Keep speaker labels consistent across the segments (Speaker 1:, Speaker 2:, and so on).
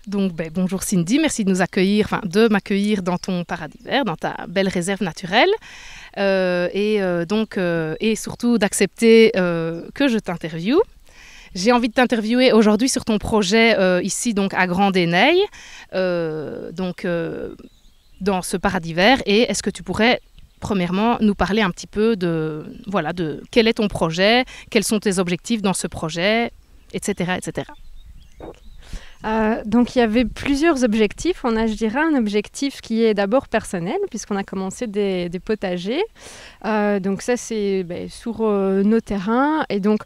Speaker 1: Donc, bonjour Cindy, merci de nous accueillir, de m'accueillir dans ton paradis vert, dans ta belle réserve naturelle, et surtout d'accepter que je t'interviewe. J'ai envie de t'interviewer aujourd'hui sur ton projet ici donc à Grand-Déneil, dans ce paradis vert. Et est-ce que tu pourrais premièrement nous parler un petit peu de quel est ton projet, quels sont tes objectifs dans ce projet, etc., etc.
Speaker 2: Donc il y avait plusieurs objectifs. On a, je dirais, un objectif qui est d'abord personnel, puisqu'on a commencé des potagers. Donc ça, c'est sur nos terrains. Et donc,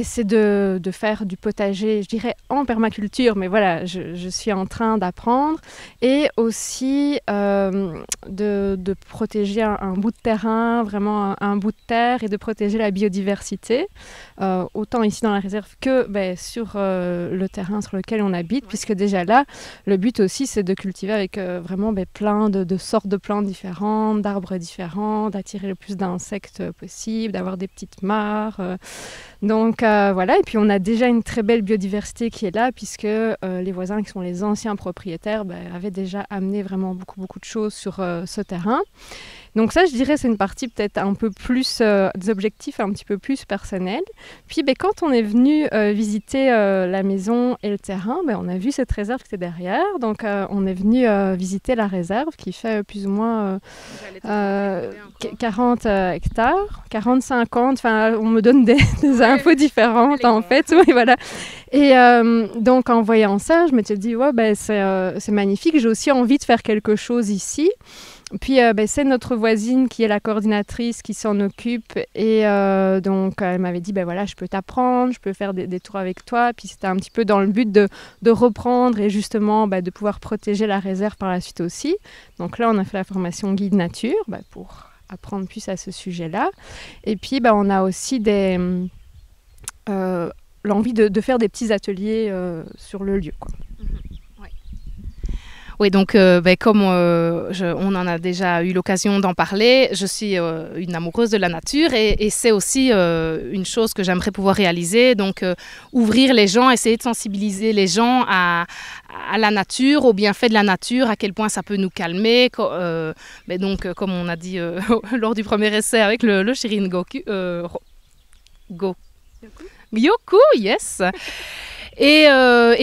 Speaker 2: c'est de faire du potager, je dirais, en permaculture. Mais voilà, je suis en train d'apprendre. Et aussi de protéger un bout de terrain, vraiment un bout de terre, et de protéger la biodiversité, autant ici dans la réserve que sur le terrain sur lequel on habite. Puisque déjà là, le but aussi, c'est de cultiver avec vraiment plein de sortes de plantes différentes, d'arbres différents, d'attirer le plus d'insectes possible, d'avoir des petites mares. Donc voilà, et puis on a déjà une très belle biodiversité qui est là, puisque les voisins qui sont les anciens propriétaires avaient déjà amené vraiment beaucoup de choses sur ce terrain. Donc ça, je dirais, c'est une partie peut-être un peu plus des objectifs un petit peu plus personnels. Puis quand on est venu visiter la maison et le terrain, on a vu cette réserve qui était derrière. Donc on est venu visiter la réserve qui fait plus ou moins 40 hectares, 40-50. Enfin, on me donne des infos différentes en fait. Oui, voilà. Et donc en voyant ça, je me suis dit, c'est magnifique. J'ai aussi envie de faire quelque chose ici. Puis c'est notre voisine qui est la coordinatrice qui s'en occupe, et donc elle m'avait dit je peux t'apprendre, je peux faire des tours avec toi. Puis c'était un petit peu dans le but de reprendre et justement de pouvoir protéger la réserve par la suite aussi. Donc là on a fait la formation guide nature pour apprendre plus à ce sujet-là. Et puis on a aussi l'envie de faire des petits ateliers sur le lieu, quoi.
Speaker 1: Oui, donc comme on en a déjà eu l'occasion d'en parler, je suis une amoureuse de la nature, et c'est aussi une chose que j'aimerais pouvoir réaliser, donc ouvrir les gens, essayer de sensibiliser les gens à la nature, aux bienfaits de la nature, à quel point ça peut nous calmer. Donc, comme on a dit lors du premier essai avec le Shirin Gyoku, yes. Et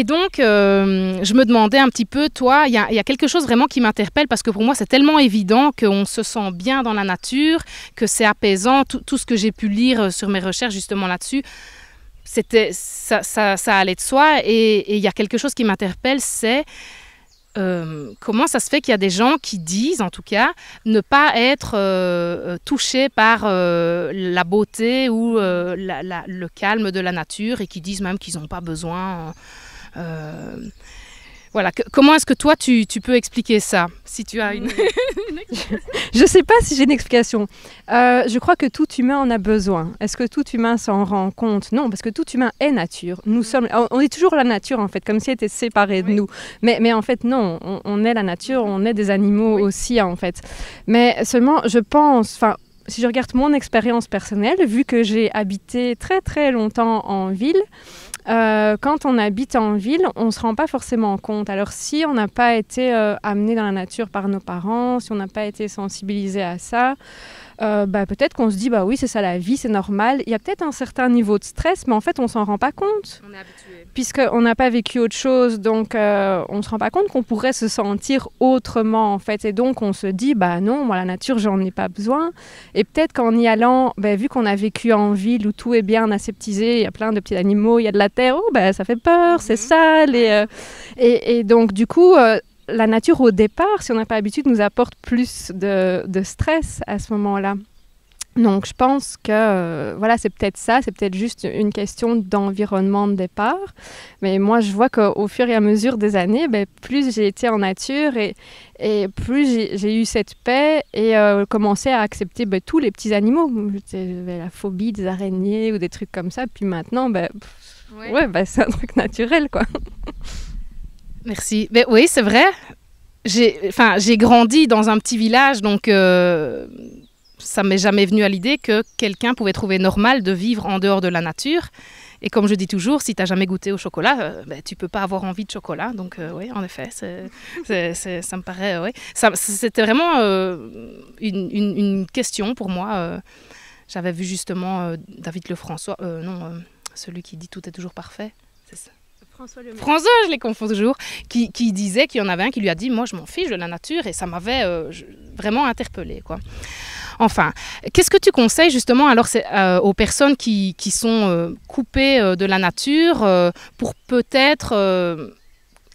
Speaker 1: donc, je me demandais un petit peu, toi, il y a quelque chose vraiment qui m'interpelle, parce que pour moi, c'est tellement évident qu'on se sent bien dans la nature, que c'est apaisant. Tout ce que j'ai pu lire sur mes recherches justement là-dessus, ça allait de soi. Et il y a quelque chose qui m'interpelle, c'est comment ça se fait qu'il y a des gens qui disent, en tout cas, ne pas être touchés par la beauté ou le calme de la nature, et qui disent même qu'ils n'ont pas besoin. Voilà. Comment est-ce que toi, tu peux expliquer ça, si tu as une explication?
Speaker 2: Je ne sais pas si j'ai une explication. Je crois que tout humain en a besoin. Est-ce que tout humain s'en rend compte? Non, parce que tout humain est nature. On est toujours la nature, en fait, comme si elle était séparée de nous. Mais en fait, non, on est la nature, on est des animaux aussi, en fait. Mais seulement, je pense... Si je regarde mon expérience personnelle, vu que j'ai habité très très longtemps en ville, quand on habite en ville, on ne se rend pas forcément compte. Alors si on n'a pas été amené dans la nature par nos parents, si on n'a pas été sensibilisé à ça, peut-être qu'on se dit oui, c'est ça la vie, c'est normal. Il y a peut-être un certain niveau de stress, mais en fait on ne s'en rend pas compte.
Speaker 1: On est habitué.
Speaker 2: Puisqu'on n'a pas vécu autre chose, donc on ne se rend pas compte qu'on pourrait se sentir autrement, en fait. Et donc on se dit, non, moi la nature, j'en ai pas besoin. Et peut-être qu'en y allant, vu qu'on a vécu en ville où tout est bien aseptisé, il y a plein de petits animaux, il y a de la terre, ça fait peur, c'est sale. Et donc du coup... la nature, au départ, si on n'a pas l'habitude, nous apporte plus de stress à ce moment-là. Donc, je pense que, c'est peut-être ça, c'est peut-être juste une question d'environnement de départ. Mais moi, je vois qu'au fur et à mesure des années, plus j'ai été en nature et plus j'ai eu cette paix et commencé à accepter tous les petits animaux. J'avais la phobie des araignées ou des trucs comme ça. Puis maintenant, c'est un truc naturel, quoi.
Speaker 1: Merci. Oui, c'est vrai. J'ai grandi dans un petit village, donc ça m'est jamais venu à l'idée que quelqu'un pouvait trouver normal de vivre en dehors de la nature. Et comme je dis toujours, si tu n'as jamais goûté au chocolat, tu ne peux pas avoir envie de chocolat. Donc oui, en effet, ça me paraît... ouais. C'était vraiment une question pour moi. J'avais vu justement David Lefrançois, celui qui dit « tout est toujours parfait ». C'est ça. François, je les confonds toujours, qui disait qu'il y en avait un qui lui a dit « moi je m'en fiche de la nature » et ça m'avait vraiment interpellée, quoi. Enfin, qu'est-ce que tu conseilles justement alors aux personnes qui sont coupées de la nature pour peut-être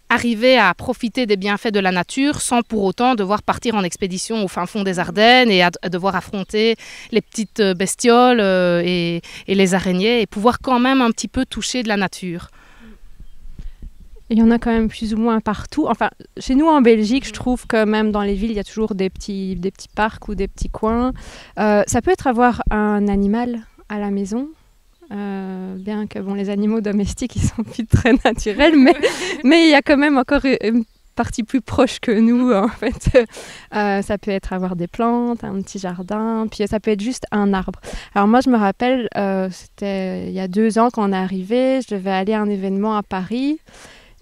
Speaker 1: arriver à profiter des bienfaits de la nature sans pour autant devoir partir en expédition au fin fond des Ardennes et à devoir affronter les petites bestioles et les araignées et pouvoir quand même un petit peu toucher de la nature?
Speaker 2: Il y en a quand même plus ou moins partout. Enfin, chez nous en Belgique, je trouve que même dans les villes, il y a toujours des petits parcs ou des petits coins. Ça peut être avoir un animal à la maison. Bien que les animaux domestiques, ils sont plus très naturels, mais il y a quand même encore une partie plus proche que nous, en fait. Ça peut être avoir des plantes, un petit jardin, puis ça peut être juste un arbre. Alors moi, je me rappelle, c'était il y a 2 ans quand on est arrivé, je devais aller à un événement à Paris.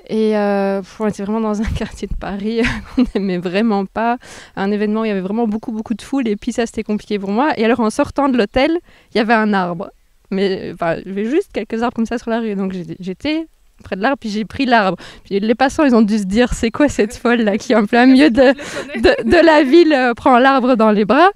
Speaker 2: Et on était vraiment dans un quartier de Paris qu'on n'aimait vraiment pas. Un événement où il y avait vraiment beaucoup de foule. Et puis ça, c'était compliqué pour moi. Et alors, en sortant de l'hôtel, il y avait un arbre. Mais il y avait juste quelques arbres comme ça sur la rue. Donc j'étais près de l'arbre, puis j'ai pris l'arbre. Puis les passants, ils ont dû se dire, c'est quoi cette folle-là qui, en plein milieu de la ville, prend l'arbre dans les bras.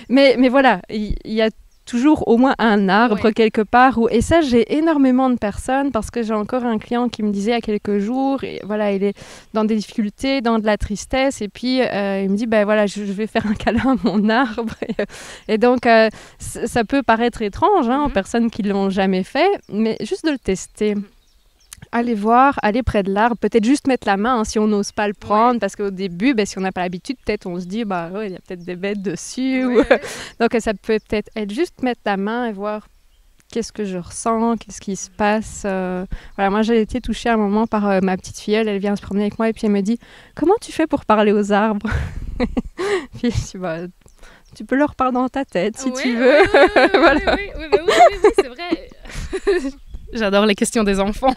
Speaker 2: Mais voilà, il y a toujours au moins un arbre quelque part. Et ça, j'ai énormément de personnes parce que j'ai encore un client qui me disait il y a quelques jours, et voilà, il est dans des difficultés, dans de la tristesse, et puis il me dit, voilà, je vais faire un câlin à mon arbre. Et donc, ça peut paraître étrange aux personnes qui ne l'ont jamais fait, mais juste de le tester. Aller voir, aller près de l'arbre, peut-être juste mettre la main si on n'ose pas le prendre, parce qu'au début, si on n'a pas l'habitude, peut-être on se dit, il y a peut-être des bêtes dessus. Donc ça peut peut-être être juste mettre la main et voir qu'est-ce que je ressens, qu'est-ce qui se passe. Voilà, moi j'ai été touchée à un moment par ma petite filleule, elle vient se promener avec moi et puis elle me dit, comment tu fais pour parler aux arbres? Puis je dis, tu peux leur parler dans ta tête si tu veux. Voilà.
Speaker 1: Oui, c'est vrai. J'adore les questions des enfants.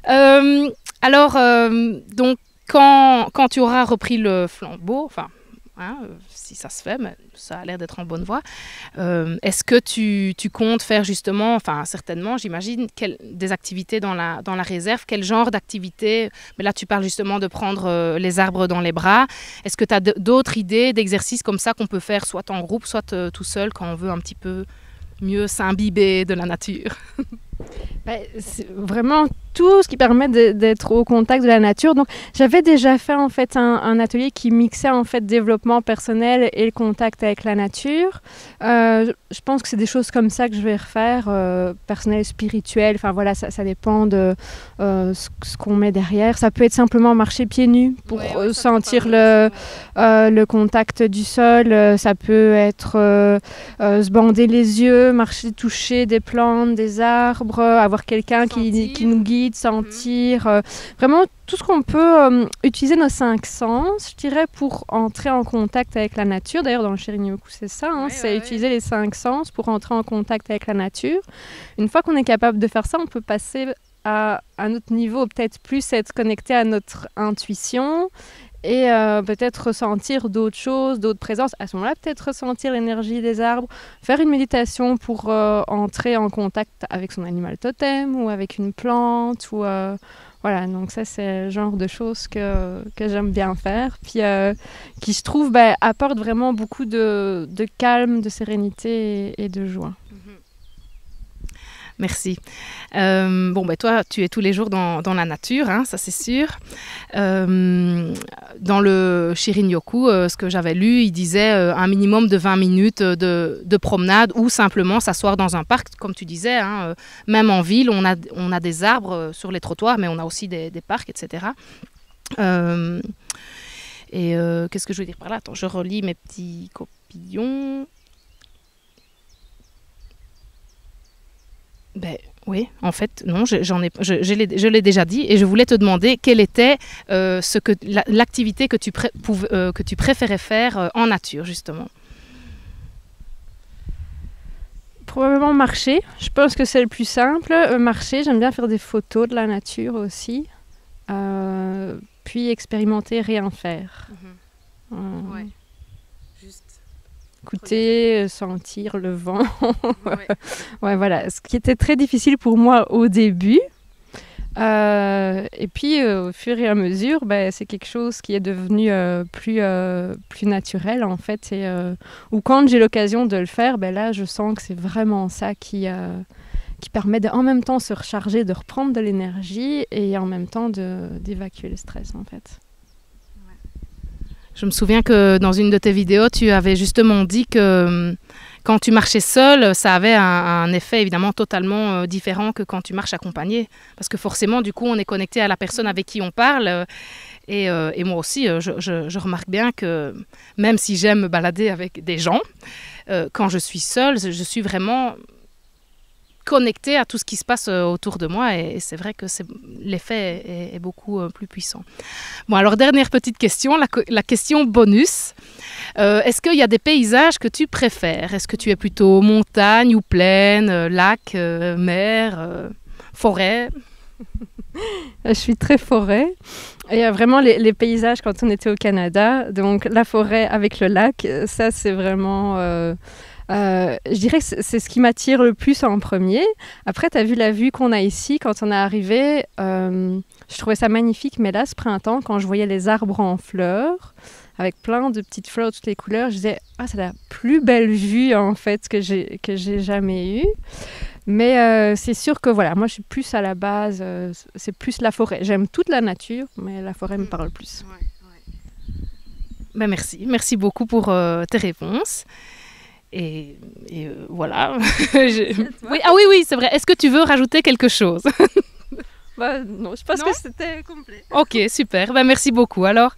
Speaker 1: Alors, donc, quand tu auras repris le flambeau, si ça se fait, mais ça a l'air d'être en bonne voie, est-ce que tu comptes faire justement, certainement, j'imagine, des activités dans la réserve? Quel genre d'activités? Mais là, tu parles justement de prendre les arbres dans les bras. Est-ce que tu as d'autres idées d'exercices comme ça qu'on peut faire soit en groupe, soit tout seul, quand on veut un petit peu mieux s'imbiber de la nature?
Speaker 2: C'est vraiment tout ce qui permet d'être au contact de la nature. Donc, j'avais déjà fait en fait un atelier qui mixait en fait développement personnel et le contact avec la nature. Je pense que c'est des choses comme ça que je vais refaire, personnel, spirituel. Enfin voilà, ça dépend de ce qu'on met derrière. Ça peut être simplement marcher pieds nus pour sentir le contact du sol. Ça peut être se bander les yeux, marcher, toucher des plantes, des arbres, avoir quelqu'un qui nous guide, sentir, vraiment tout ce qu'on peut utiliser nos 5 sens, je dirais, pour entrer en contact avec la nature. D'ailleurs, dans le Shirin-yoku, c'est ça, c'est utiliser les 5 sens pour entrer en contact avec la nature. Une fois qu'on est capable de faire ça, on peut passer à un autre niveau, peut-être plus être connecté à notre intuition et peut-être ressentir d'autres choses, d'autres présences. À ce moment-là, peut-être ressentir l'énergie des arbres, faire une méditation pour entrer en contact avec son animal totem ou avec une plante. Voilà, donc ça, c'est le genre de choses que j'aime bien faire, puis qui, je trouve, apporte vraiment beaucoup de calme, de sérénité et de joie.
Speaker 1: Merci. Toi, tu es tous les jours dans la nature, ça c'est sûr. Dans le Shirin-yoku, ce que j'avais lu, il disait un minimum de 20 minutes de promenade ou simplement s'asseoir dans un parc, comme tu disais. Même en ville, on a des arbres sur les trottoirs, mais on a aussi des parcs, etc. Qu'est-ce que je veux dire par là? Attends, je relis mes petits copillons. Oui, en fait, non, je l'ai déjà dit et je voulais te demander quelle était l'activité que tu préférais faire en nature, justement.
Speaker 2: probablement marcher. Je pense que c'est le plus simple. Marcher, j'aime bien faire des photos de la nature aussi. Puis expérimenter, rien faire.
Speaker 1: Ouais. Juste
Speaker 2: écouter, sentir le vent. Ouais, voilà. Ce qui était très difficile pour moi au début. Et puis, au fur et à mesure, c'est quelque chose qui est devenu plus naturel, en fait. Ou quand j'ai l'occasion de le faire, là, je sens que c'est vraiment ça qui permet en même temps se recharger, de reprendre de l'énergie et en même temps d'évacuer le stress, en fait.
Speaker 1: Je me souviens que dans une de tes vidéos, tu avais justement dit que quand tu marchais seul, ça avait un effet évidemment totalement différent que quand tu marches accompagné. Parce que forcément, du coup, on est connecté à la personne avec qui on parle. Et moi aussi, je remarque bien que même si j'aime me balader avec des gens, quand je suis seule, je suis vraiment connectée à tout ce qui se passe autour de moi et c'est vrai que l'effet est beaucoup plus puissant. Bon, alors dernière petite question, la question bonus. Est-ce qu'il y a des paysages que tu préfères? Est-ce que tu es plutôt montagne ou plaine, lac, mer, forêt?
Speaker 2: Je suis très forêt. Et vraiment les paysages quand on était au Canada, donc la forêt avec le lac, ça c'est vraiment... je dirais que c'est ce qui m'attire le plus en premier. Après, tu as vu la vue qu'on a ici quand on est arrivé. Je trouvais ça magnifique, mais là, ce printemps, quand je voyais les arbres en fleurs, avec plein de petites fleurs de toutes les couleurs, je disais « Ah, c'est la plus belle vue, en fait, que j'ai jamais eue. » Mais c'est sûr que, voilà, moi, je suis plus à la base, c'est plus la forêt. J'aime toute la nature, mais la forêt me parle plus.
Speaker 1: Merci. Merci beaucoup pour tes réponses. Et voilà. Oui, c'est vrai. Est-ce que tu veux rajouter quelque chose?
Speaker 2: Non, je pense que c'était complet.
Speaker 1: Ok, super. Merci beaucoup alors.